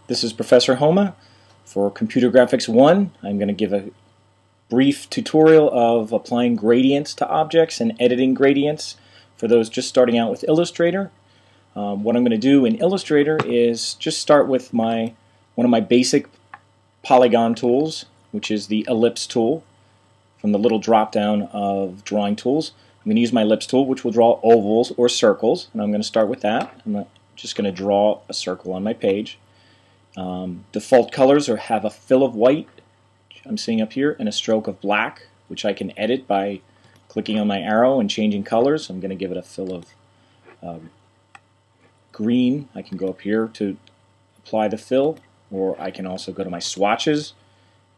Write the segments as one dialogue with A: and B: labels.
A: This is Professor Homa for Computer Graphics 1. I'm going to give a brief tutorial of applying gradients to objects and editing gradients for those just starting out with Illustrator. What I'm going to do in Illustrator is just start with one of my basic polygon tools, which is the ellipse tool from the little drop down of drawing tools. I'm going to use my ellipse tool, which will draw ovals or circles, and I'm going to start with that. I'm just going to draw a circle on my page. Default colors have a fill of white, which I'm seeing up here, and a stroke of black, which I can edit by clicking on my arrow and changing colors. I'm going to give it a fill of green. I can go up here to apply the fill, or I can also go to my swatches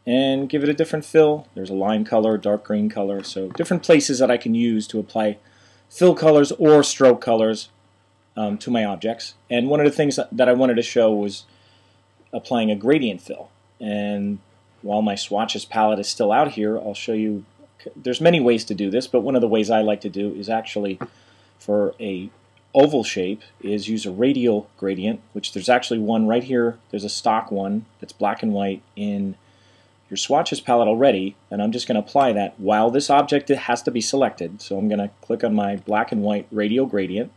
A: and give it a different fill. There's a lime color, dark green color, so different places that I can use to apply fill colors or stroke colors to my objects. And one of the things that I wanted to show was applying a gradient fill. And while my swatches palette is still out here, I'll show you there's many ways to do this, but one of the ways I like to do is actually for a oval shape is use a radial gradient, which there's actually one right here. There's a stock one that's black and white in your swatches palette already, and I'm just going to apply that while this object has to be selected. So I'm going to click on my black and white radial gradient,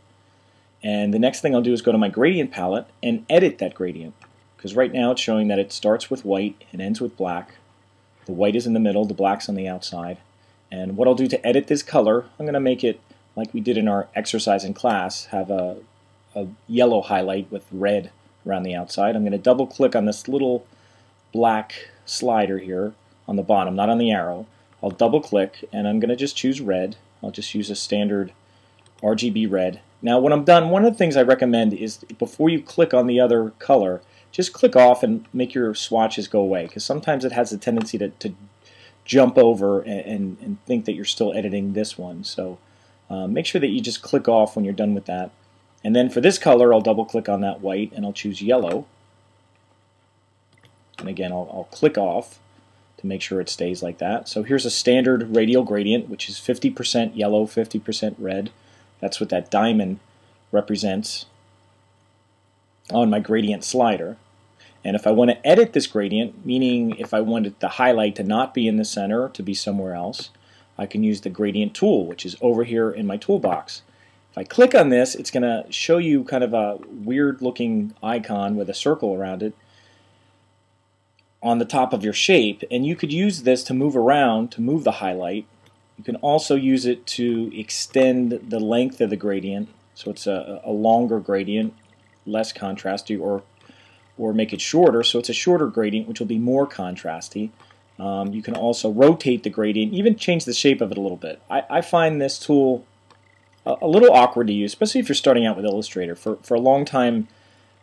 A: and the next thing I'll do is go to my gradient palette and edit that gradient, because right now it's showing that it starts with white and ends with black. The white is in the middle, the black's on the outside. And what I'll do to edit this color, I'm going to make it like we did in our exercise in class, have a yellow highlight with red around the outside. I'm going to double click on this little black slider here on the bottom, not on the arrow. I'll double click and I'm going to just choose red. I'll just use a standard RGB red. Now when I'm done, one of the things I recommend is before you click on the other color, just click off and make your swatches go away, because sometimes it has a tendency to jump over and think that you're still editing this one. So make sure that you just click off when you're done with that. And then for this color, I'll double click on that white and I'll choose yellow. And again, I'll click off to make sure it stays like that. So here's a standard radial gradient, which is 50% yellow, 50% red. That's what that diamond represents on my gradient slider. And if I want to edit this gradient, meaning if I wanted the highlight to not be in the center, to be somewhere else, I can use the gradient tool, which is over here in my toolbox. If I click on this, it's going to show you kind of a weird looking icon with a circle around it on the top of your shape, and you could use this to move around, to move the highlight. You can also use it to extend the length of the gradient, so it's a longer gradient, less contrasty, or make it shorter, so it's a shorter gradient, which will be more contrasty. You can also rotate the gradient, even change the shape of it a little bit. I find this tool a little awkward to use, especially if you're starting out with Illustrator. For a long time,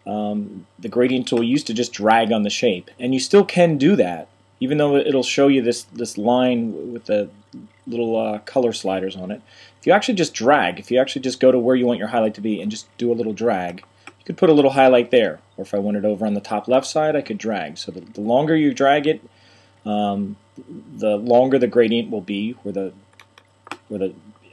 A: the gradient tool used to just drag on the shape, and you still can do that, even though it'll show you this line with the little color sliders on it. If you actually just drag, if you actually just go to where you want your highlight to be and just do a little drag, you could put a little highlight there. Or if I wanted over on the top left side, I could drag. So the longer you drag it, the longer the gradient will be,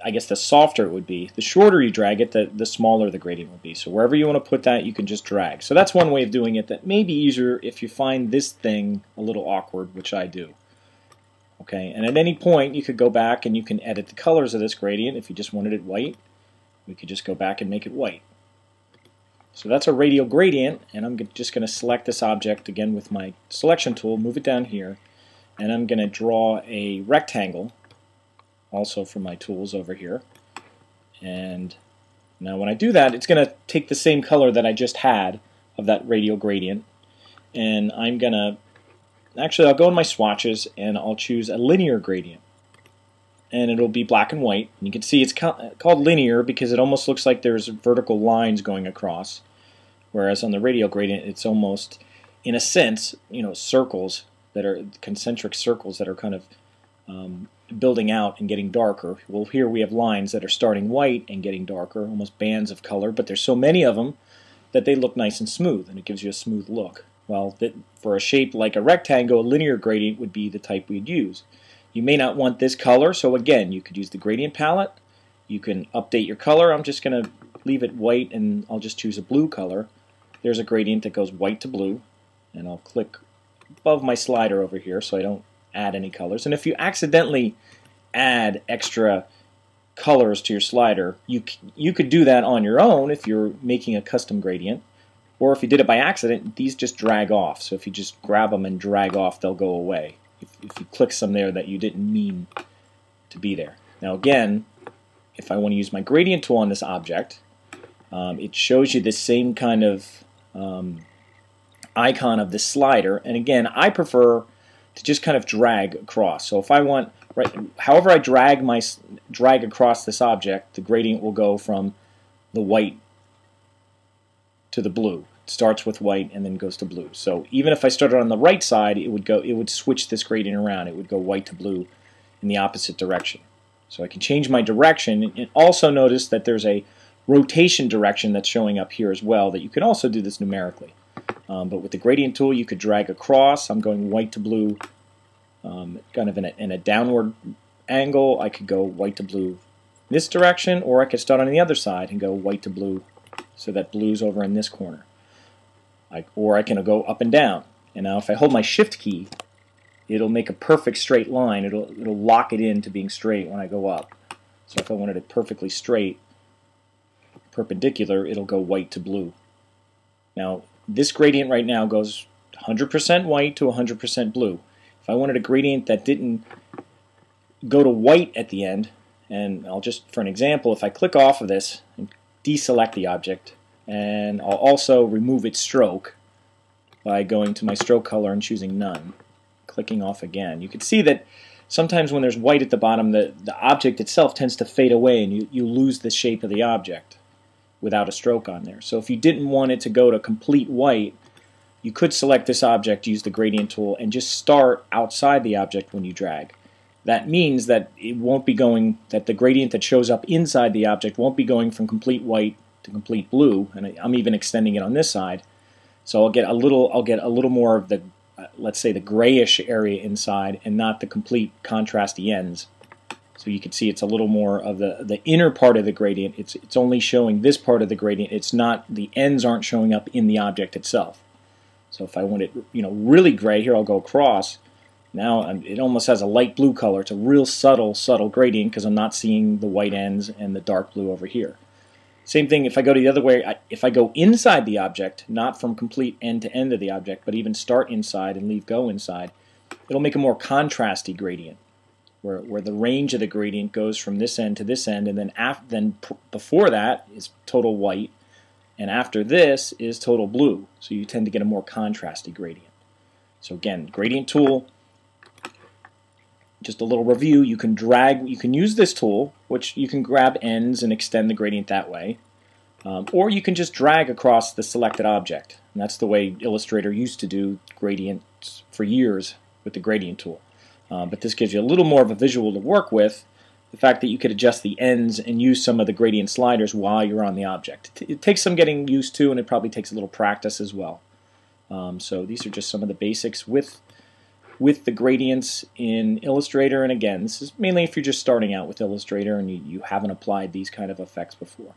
A: I guess the softer it would be. The shorter you drag it, the smaller the gradient will be. So wherever you want to put that, you can just drag. So that's one way of doing it that may be easier if you find this thing a little awkward, which I do. Okay, and at any point you could go back and you can edit the colors of this gradient. If you just wanted it white, we could just go back and make it white. So that's a radial gradient, and I'm just going to select this object again with my selection tool, move it down here, and I'm going to draw a rectangle also from my tools over here. And now when I do that, it's going to take the same color that I just had of that radial gradient, and I'm going to I'll go in my swatches and I'll choose a linear gradient, and it'll be black and white. And you can see it's called linear because it almost looks like there's vertical lines going across, whereas on the radial gradient it's almost, in a sense, circles that are concentric circles that are kind of building out and getting darker. Well, here we have lines that are starting white and getting darker, almost bands of color, but there's so many of them that they look nice and smooth, and it gives you a smooth look. Well, for a shape like a rectangle, a linear gradient would be the type we'd use. You may not want this color, so again, you could use the gradient palette. You can update your color. I'm just going to leave it white, and I'll just choose a blue color. There's a gradient that goes white to blue. and I'll click above my slider over here so I don't add any colors. And if you accidentally add extra colors to your slider, you could do that on your own if you're making a custom gradient, or if you did it by accident, these just drag off. So if you just grab them and drag off, they'll go away if you click some there that you didn't mean to be there. Now again, if I want to use my gradient tool on this object, it shows you the same kind of icon of the slider, and again, I prefer to just kind of drag across. So if I want, however I drag across this object, the gradient will go from the white to the blue. It starts with white and then goes to blue. So even if I started on the right side, it would switch this gradient around. It would go white to blue in the opposite direction. So I can change my direction, and also notice that there's a rotation direction that's showing up here as well, that you can also do this numerically. But with the gradient tool, you could drag across. I'm going white to blue, kind of in a downward angle. I could go white to blue this direction, or I could start on the other side and go white to blue, so that blue's over in this corner. Or I can go up and down. And now if I hold my Shift key, it'll make a perfect straight line. It'll lock it into being straight when I go up. So if I wanted it perfectly straight, perpendicular, it'll go white to blue. Now this gradient right now goes 100% white to 100% blue. If I wanted a gradient that didn't go to white at the end, and I'll just, for an example, if I click off of this and deselect the object, and I'll also remove its stroke by going to my stroke color and choosing none, clicking off again, you can see that sometimes when there's white at the bottom, the object itself tends to fade away and you lose the shape of the object without a stroke on there. So if you didn't want it to go to complete white, you could select this object, use the gradient tool, and just start outside the object when you drag. That means that it won't be going, that the gradient that shows up inside the object won't be going from complete white to complete blue, and I'm even extending it on this side. So I'll get a little more of the, let's say, the grayish area inside, and not the complete contrasty ends. So you can see it's a little more of the inner part of the gradient. It's only showing this part of the gradient. It's not, the ends aren't showing up in the object itself. So if I want it, really gray, here I'll go across. Now it almost has a light blue color. It's a real subtle gradient because I'm not seeing the white ends and the dark blue over here. Same thing if I go the other way. If I go inside the object, not from complete end to end of the object, but even start inside and leave go inside, it'll make a more contrasty gradient, where the range of the gradient goes from this end to this end, and then before that is total white, and after this is total blue. So you tend to get a more contrasty gradient. So again, gradient tool, just a little review, you can use this tool, which you can grab ends and extend the gradient that way, or you can just drag across the selected object. And that's the way Illustrator used to do gradients for years with the gradient tool. But this gives you a little more of a visual to work with, the fact that you could adjust the ends and use some of the gradient sliders while you're on the object. It takes some getting used to, and it probably takes a little practice as well. So these are just some of the basics with the gradients in Illustrator, and again, this is mainly if you're just starting out with Illustrator and you haven't applied these kind of effects before.